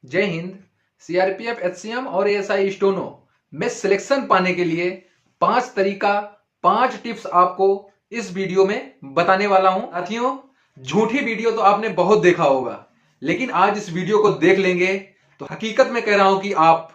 जय Hind. CRPF, HCM और ASI steno में सिलेक्शन पाने के लिए 5 तरीका, 5 टिप्स आपको इस वीडियो में बताने वाला हूं। साथियों, झूठी वीडियो तो आपने बहुत देखा होगा, लेकिन आज इस वीडियो को देख लेंगे तो हकीकत में कह रहा हूं कि आप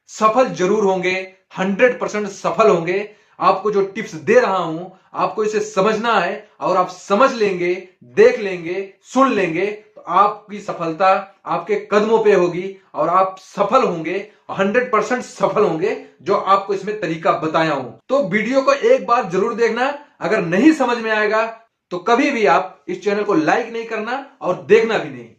सफल जरूर होंगे, 100% सफल होंगे। आपको जो टिप्स दे रहा हूं, आपको इसे समझना है और आप समझ लेंगे, देख लेंगे, सुन लेंगे तो आपकी सफलता आपके कदमों पे होगी और आप सफल होंगे, 100% सफल होंगे जो आपको इसमें तरीका बताया हूं। तो वीडियो को एक बार जरूर देखना। अगर नहीं समझ में आएगा तो कभी भी आप इस चैनल को लाइक नहीं करना और देखना भी नहीं।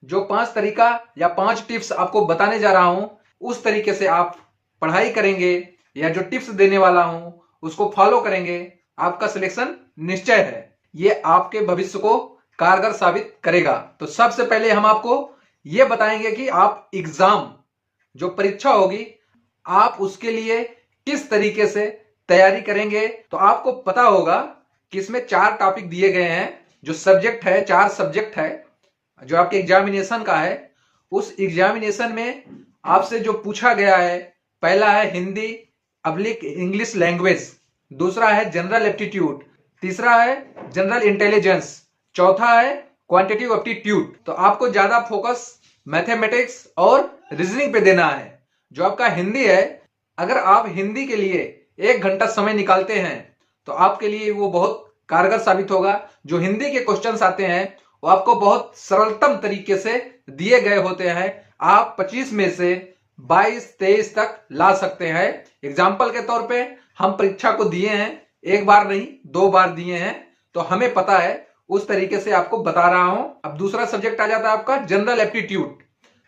जो 5 तरीका या 5 टिप्स आपको बताने जा रहा हूं, उस तरीके से आप पढ़ाई करेंगे या जो टिप्स देने वाला हूं उसको फॉलो करेंगे, आपका सिलेक्शन निश्चय है। ये आपके भविष्य को कारगर साबित करेगा। तो सबसे पहले हम आपको यह बताएंगे कि आप एग्जाम, जो परीक्षा होगी, आप उसके लिए किस तरीके से तैयारी करेंगे। तो आपको पता होगा कि इसमें 4 टॉपिक दिए गए हैं। जो सब्जेक्ट है, 4 सब्जेक्ट है जो आपके एग्जामिनेशन का है। उस एग्जामिनेशन में आपसे जो पूछा गया है, पहला है हिंदी अब्लिक इंग्लिश लैंग्वेज, दूसरा है जनरल एप्टीट्यूड, तीसरा है जनरल इंटेलिजेंस, चौथा है क्वांटिटेटिव एप्टीट्यूड। तो आपको ज्यादा फोकस मैथमेटिक्स और रीजनिंग पे देना है। जो आपका हिंदी है, अगर आप हिंदी के लिए 1 घंटा समय निकालते हैं तो आपके लिए वो बहुत कारगर साबित होगा। जो हिंदी के क्वेश्चंस आते हैं वो आपको बहुत सरलतम तरीके से दिए गए होते हैं। आप 25 में से 22-23 तक ला सकते हैं। एग्जाम्पल के तौर पे हम परीक्षा को दिए हैं, 1 बार नहीं 2 बार दिए हैं, तो हमें पता है, उस तरीके से आपको बता रहा हूं। अब दूसरा सब्जेक्ट आ जाता है आपका जनरल एप्टीट्यूड।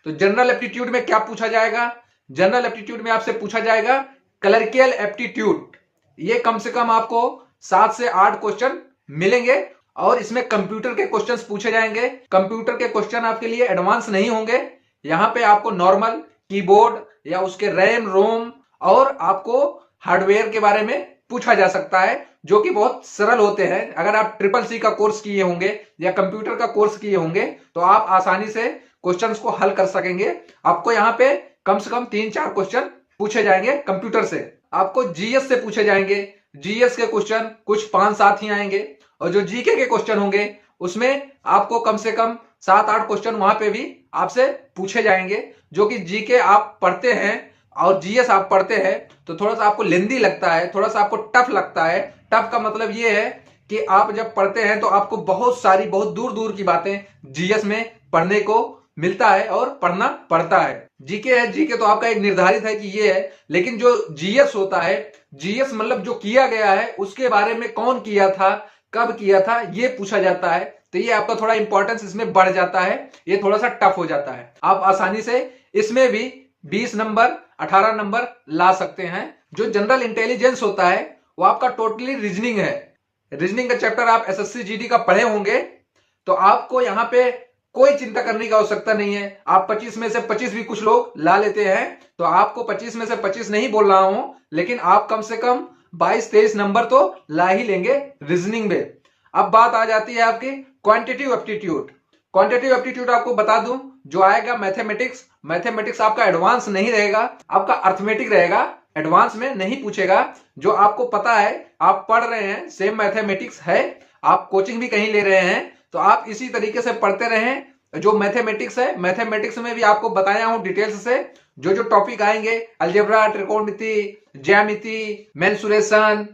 तो जनरल एप्टीट्यूड में क्या पूछा जाएगा? जनरल एप्टीट्यूड में आपसे पूछा जाएगा क्लर्कियल एप्टीट्यूड। ये कम से कम आपको 7 से 8 क्वेश्चन मिलेंगे और इसमें कंप्यूटर के क्वेश्चंस पूछे जाएंगे। कंप्यूटर के क्वेश्चन आपके लिए एडवांस नहीं होंगे। यहां पे आपको नॉर्मल कीबोर्ड या उसके रैम रोम और आपको हार्डवेयर के बारे में पूछा जा सकता है, जो कि बहुत सरल होते हैं। अगर आप CCC का कोर्स किए होंगे या कंप्यूटर का कोर्स किए होंगे तो आप आसानी से क्वेश्चंस को हल कर सकेंगे। आपको यहाँ पे कम से कम 3-4 क्वेश्चन पूछे जाएंगे कंप्यूटर से। आपको जीएस से पूछे जाएंगे। जीएस के क्वेश्चन कुछ 5-7 ही आएंगे और जो जीके के क्वेश्चन होंगे उसमें आपको कम से कम 7-8 क्वेश्चन वहां पे भी आपसे पूछे जाएंगे। जो कि जीके आप पढ़ते हैं और जीएस आप पढ़ते हैं तो थोड़ा सा आपको लेंदी लगता है, थोड़ा सा आपको टफ लगता है। टफ का मतलब ये है कि आप जब पढ़ते हैं तो आपको बहुत सारी, बहुत दूर दूर की बातें जीएस में पढ़ने को मिलता है और पढ़ना पड़ता है। जीके है, जीके तो आपका एक निर्धारित है कि ये है, लेकिन जो जीएस होता है, जीएस मतलब जो किया गया है उसके बारे में, कौन किया था, कब किया था, ये पूछा जाता है। तो ये आपका थोड़ा इंपॉर्टेंस इसमें बढ़ जाता है, ये थोड़ा सा टफ हो जाता है। आप आसानी से इसमें भी 20 नंबर, 18 नंबर ला सकते हैं। जो जनरल इंटेलिजेंस होता है वो आपका टोटली रीजनिंग है। रीजनिंग का चैप्टर आप एसएससी जीडी का पढ़े होंगे, तो आपको यहाँ पे कोई चिंता करने की आवश्यकता नहीं है। आप 25 में से 25 भी कुछ लोग ला लेते हैं, तो आपको 25 में से 25 नहीं बोल रहा हूं, लेकिन आप कम से कम 22-23 नंबर तो ला ही लेंगे रीजनिंग में। अब बात आ जाती है आपकी क्वांटिटेटिव एप्टीट्यूड। क्वांटिटेटिव एप्टीट्यूड आपको बता दूं, जो आएगा मैथमेटिक्स। मैथमेटिक्स आपका एडवांस नहीं रहेगा, आपका अर्थमेटिक रहेगा। एडवांस में नहीं पूछेगा। जो आपको पता है, आप पढ़ रहे हैं, सेम मैथमेटिक्स है, आप कोचिंग भी कहीं ले रहे हैं, तो आप इसी तरीके से पढ़ते रहें। जो मैथमेटिक्स है, मैथमेटिक्स में भी आपको बताया हूं डिटेल्स से। जो जो टॉपिक आएंगे, अलजेब्रा, त्रिकोणमिति, ज्यामिति, मेंसुरेशन,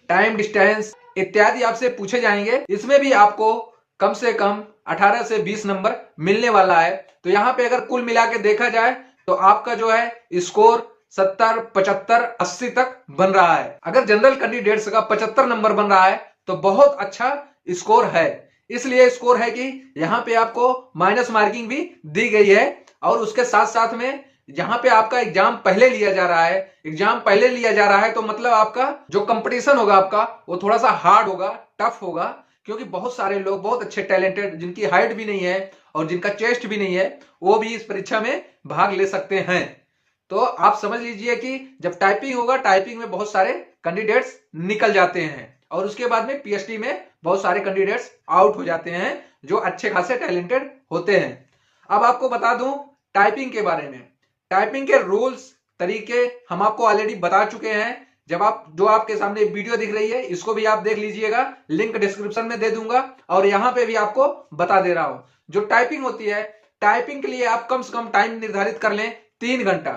टाइम डिस्टेंस इत्यादि आपसे पूछे जाएंगे। इसमें भी आपको कम से कम 18 से 20 नंबर मिलने वाला है। तो यहाँ पे अगर कुल मिला के देखा जाए तो आपका जो है स्कोर 70, 75, 80 तक बन रहा है। अगर जनरल कैंडिडेट्स का 75 नंबर बन रहा है तो बहुत अच्छा स्कोर है। इसलिए स्कोर है कि यहाँ पे आपको माइनस मार्किंग भी दी गई है और उसके साथ साथ में यहाँ पे आपका एग्जाम पहले लिया जा रहा है। एग्जाम पहले लिया जा रहा है तो मतलब आपका जो कंपटीशन होगा आपका वो थोड़ा सा हार्ड होगा, टफ होगा, क्योंकि बहुत सारे लोग, बहुत अच्छे टैलेंटेड, जिनकी हाइट भी नहीं है और जिनका चेस्ट भी नहीं है, वो भी इस परीक्षा में भाग ले सकते हैं। तो आप समझ लीजिए कि जब टाइपिंग होगा, टाइपिंग में बहुत सारे कैंडिडेट्स निकल जाते हैं और उसके बाद में पीएचडी में बहुत सारे कैंडिडेट्स आउट हो जाते हैं जो अच्छे खासे टैलेंटेड होते हैं। अब आपको बता दूं टाइपिंग के बारे में। टाइपिंग के रूल्स तरीके हम आपको ऑलरेडी बता चुके हैं। जब जो आपके सामने वीडियो दिख रही है इसको भी आप देख लीजिएगा, लिंक डिस्क्रिप्शन में दे दूंगा और यहां पे भी आपको बता दे रहा हूं। जो टाइपिंग होती है, टाइपिंग के लिए आप कम से कम टाइम निर्धारित कर लें 3 घंटा।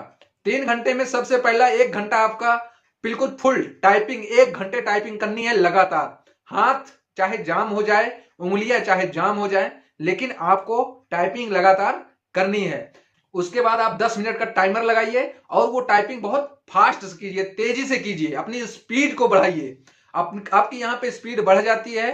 3 घंटे में सबसे पहला 1 घंटा आपका बिल्कुल फुल टाइपिंग, 1 घंटे टाइपिंग करनी है लगातार। हाथ चाहे जाम हो जाए, उंगलियां चाहे जाम हो जाए, लेकिन आपको टाइपिंग लगातार करनी है। उसके बाद आप 10 मिनट का टाइमर लगाइए और वो टाइपिंग बहुत फास्ट कीजिए, तेजी से कीजिए, अपनी स्पीड को बढ़ाइए। आपकी यहाँ पे स्पीड बढ़ जाती है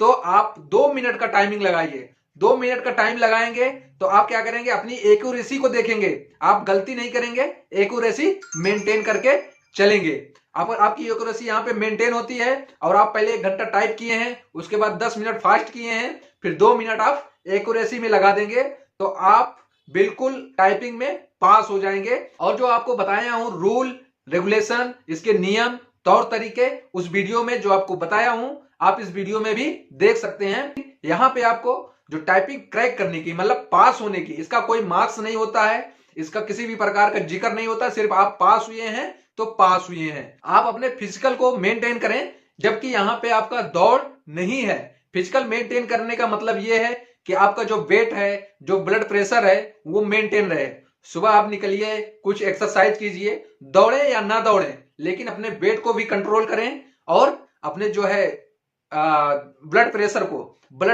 तो आप 2 मिनट का टाइमिंग लगाइए। 2 मिनट का टाइम लगाएंगे तो आप क्या करेंगे, अपनी एक्यूरेसी को देखेंगे, आप गलती नहीं करेंगे, एक्यूरेसी मेंटेन करके चलेंगे। आपकी एक्यूरेसी यहाँ पे मेंटेन होती है और आप पहले 1 घंटा टाइप किए हैं, उसके बाद 10 मिनट फास्ट किए हैं, फिर 2 मिनट आप एक्यूरेसी में लगा देंगे तो आप बिल्कुल टाइपिंग में पास हो जाएंगे। और जो आपको बताया हूं रूल रेगुलेशन, इसके नियम तौर तरीके, उस वीडियो में जो आपको बताया हूं आप इस वीडियो में भी देख सकते हैं। यहां पे आपको जो टाइपिंग क्रैक करने की, मतलब पास होने की, इसका कोई मार्क्स नहीं होता है, इसका किसी भी प्रकार का जिक्र नहीं होता, सिर्फ आप पास हुए हैं तो पास हुए हैं। आप अपने फिजिकल को मेंटेन करें, जबकि यहां पे आपका दौड़ नहीं है। फिजिकल मेंटेन करने का मतलब यह है कि आपका जो वेट है, जो ब्लड प्रेशर है, वो मेंटेन रहे। सुबह आप निकलिए, कुछ एक्सरसाइज कीजिए, दौड़े या ना दौड़े, लेकिन अपने वेट को भी कंट्रोल करें और अपने जो है ब्लड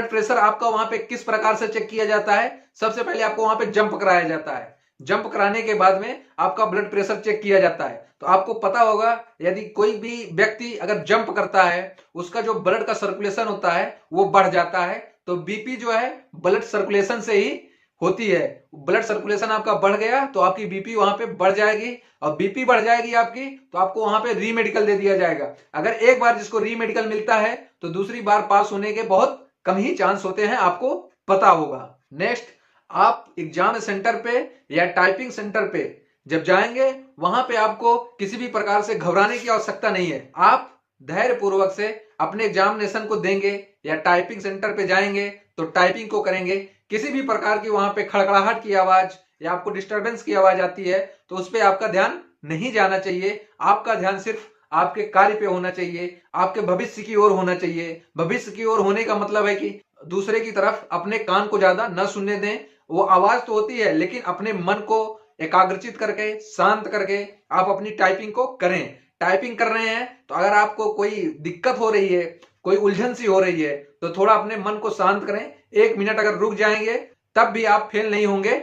प्रेशर आपका वहां पे किस प्रकार से चेक किया जाता है। सबसे पहले आपको वहां पे जंप कराया जाता है, जंप कराने के बाद में आपका ब्लड प्रेशर चेक किया जाता है। तो आपको पता होगा यदि कोई भी व्यक्ति अगर जंप करता है, उसका जो ब्लड का सर्कुलेशन होता है वो बढ़ जाता है। तो बीपी जो है ब्लड सर्कुलेशन से ही होती है। ब्लड सर्कुलेशन आपका बढ़ गया तो आपकी बीपी वहां पे बढ़ जाएगी, और बीपी बढ़ जाएगी आपकी तो आपको वहां पे री मेडिकल दे दिया जाएगा। अगर एक बार जिसको री मेडिकल मिलता है तो दूसरी बार पास होने के बहुत कम ही चांस होते हैं, आपको पता होगा। नेक्स्ट, आप एग्जाम सेंटर पे या टाइपिंग सेंटर पे जब जाएंगे, वहां पे आपको किसी भी प्रकार से घबराने की आवश्यकता नहीं है। आप धैर्य पूर्वक से अपने एग्जामिनेशन को देंगे या टाइपिंग सेंटर पे जाएंगे तो टाइपिंग को करेंगे। किसी भी प्रकार की वहां पे खड़खड़ाहट की आवाज या आपको डिस्टरबेंस की आवाज आती है तो उस पर आपका ध्यान नहीं जाना चाहिए। आपका ध्यान सिर्फ आपके कार्य पे होना चाहिए, आपके भविष्य की ओर होना चाहिए। भविष्य की ओर होने का मतलब है कि दूसरे की तरफ अपने कान को ज्यादा न सुनने दें। वो आवाज तो होती है लेकिन अपने मन को एकाग्रचित करके, शांत करके आप अपनी टाइपिंग को करें। टाइपिंग कर रहे हैं तो अगर आपको कोई दिक्कत हो रही है, कोई उलझन सी हो रही है, तो थोड़ा अपने मन को शांत करें। 1 मिनट अगर रुक जाएंगे तब भी आप फेल नहीं होंगे।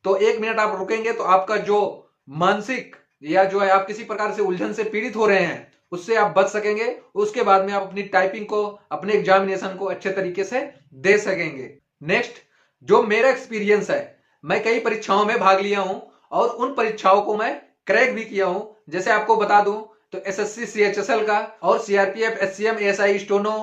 तो 1 मिनट आप रुकेंगे तो आपका जो मानसिक या जो है आप किसी प्रकार से उलझन से पीड़ित हो रहे हैं उससे आप बच सकेंगे। उसके बाद में आप अपनी टाइपिंग को, अपने एग्जामिनेशन को अच्छे तरीके से दे सकेंगे। नेक्स्ट, जो मेरा एक्सपीरियंस है, मैं कई परीक्षाओं में भाग लिया हूं और उन परीक्षाओं को मैं क्रैक भी किया हूं। जैसे आपको बता दूं तो एसएससी सीएचएसएल का और सीआरपीएफ एचसीएम एएसआई स्टोनो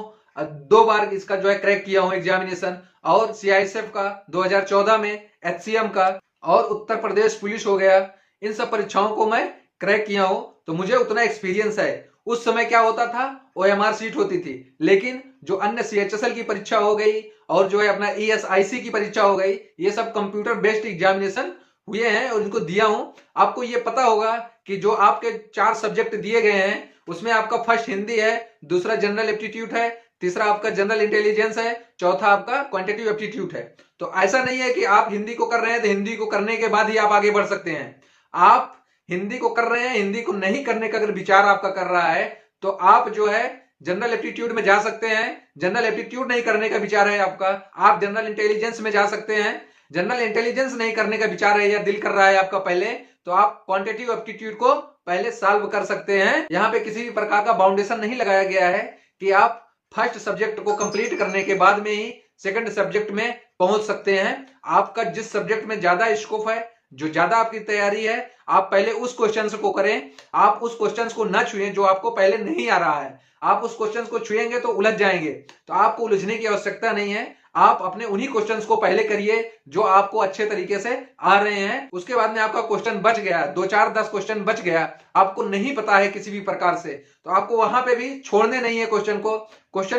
2 बार इसका जो है क्रैक किया हूं एग्जामिनेशन, और सीआईएसएफ का 2014 में, एचसीएम का, और उत्तर प्रदेश पुलिस हो गया। इन सब परीक्षाओं को मैं क्रैक किया हूं तो मुझे उतना एक्सपीरियंस है। उस समय क्या होता था, ओएमआर सीट होती थी, लेकिन जो अन्य सीएचएसएल की परीक्षा हो गई और जो है अपना ईएसआईसी की परीक्षा हो गई, ये सब कंप्यूटर बेस्ड एग्जामिनेशन हुए हैं और इनको दिया हूं। आपको ये पता होगा कि जो आपके 4 सब्जेक्ट दिए गए हैं उसमें आपका फर्स्ट हिंदी है, दूसरा जनरल एप्टीट्यूड है, तीसरा आपका जनरल इंटेलिजेंस है, चौथा आपका क्वांटिटेटिव एप्टीट्यूड है। तो ऐसा नहीं है कि आप हिंदी को कर रहे हैं तो हिंदी को करने के बाद ही आप आगे बढ़ सकते हैं। आप हिंदी को कर रहे हैं, हिंदी को नहीं करने का अगर विचार आपका कर रहा है तो आप जो है जनरल एप्टीट्यूड में जा सकते हैं। जनरल एप्टीट्यूड नहीं करने का विचार है आपका, आप जनरल इंटेलिजेंस में जा सकते हैं। जनरल इंटेलिजेंस नहीं करने का विचार है या दिल कर रहा है आपका पहले, तो आप क्वांटिटेटिव एप्टीट्यूड को पहले सॉल्व कर सकते हैं। यहाँ पे किसी भी प्रकार का बाउंडेशन नहीं लगाया गया है कि आप फर्स्ट सब्जेक्ट को कंप्लीट करने के बाद में ही सेकंड सब्जेक्ट में पहुंच सकते हैं। आपका जिस सब्जेक्ट में ज्यादा स्कोप है, जो ज्यादा आपकी तैयारी है, आप पहले उस क्वेश्चन को करें। आप उस क्वेश्चन को न छुएं जो आपको पहले नहीं आ रहा है। आप उस क्वेश्चन को छुएंगे तो उलझ जाएंगे, तो आपको उलझने की आवश्यकता नहीं है। आप अपने उन्हीं क्वेश्चंस को पहले करिए जो आपको अच्छे तरीके से आ रहे हैं। उसके बाद में आपका क्वेश्चन बच गया, 2 4 10 क्वेश्चन बच गया, आपको नहीं पता है किसी भी प्रकार से, तो आपको वहां पे भी छोड़ने नहीं है क्वेश्चन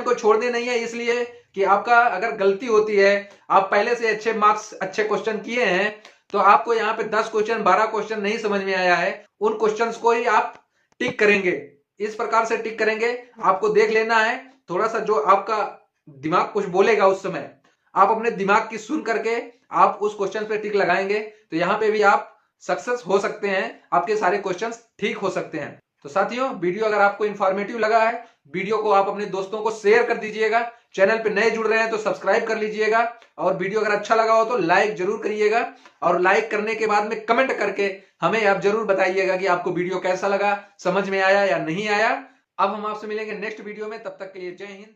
को छोड़ने नहीं है। इसलिए कि आपका अगर गलती होती है, आप पहले से अच्छे मार्क्स, अच्छे क्वेश्चन किए हैं, तो आपको यहाँ पे 10 क्वेश्चन 12 क्वेश्चन नहीं समझ में आया है, उन क्वेश्चंस को ही आप टिक करेंगे। इस प्रकार से टिक करेंगे, आपको देख लेना है थोड़ा सा जो आपका दिमाग कुछ बोलेगा उस समय आप अपने दिमाग की सुन करके आप उस क्वेश्चन पे टिक लगाएंगे, तो यहाँ पे भी आप सक्सेस हो सकते हैं, आपके सारे क्वेश्चंस ठीक हो सकते हैं। तो साथियों, वीडियो अगर आपको इंफॉर्मेटिव लगा है, वीडियो को आप अपने दोस्तों को शेयर कर दीजिएगा। चैनल पे नए जुड़ रहे हैं तो सब्सक्राइब कर लीजिएगा, और वीडियो अगर अच्छा लगा हो तो लाइक जरूर करिएगा, और लाइक करने के बाद में कमेंट करके हमें आप जरूर बताइएगा कि आपको वीडियो कैसा लगा, समझ में आया या नहीं आया। अब हम आपसे मिलेंगे नेक्स्ट वीडियो में, तब तक के लिए जय हिंद।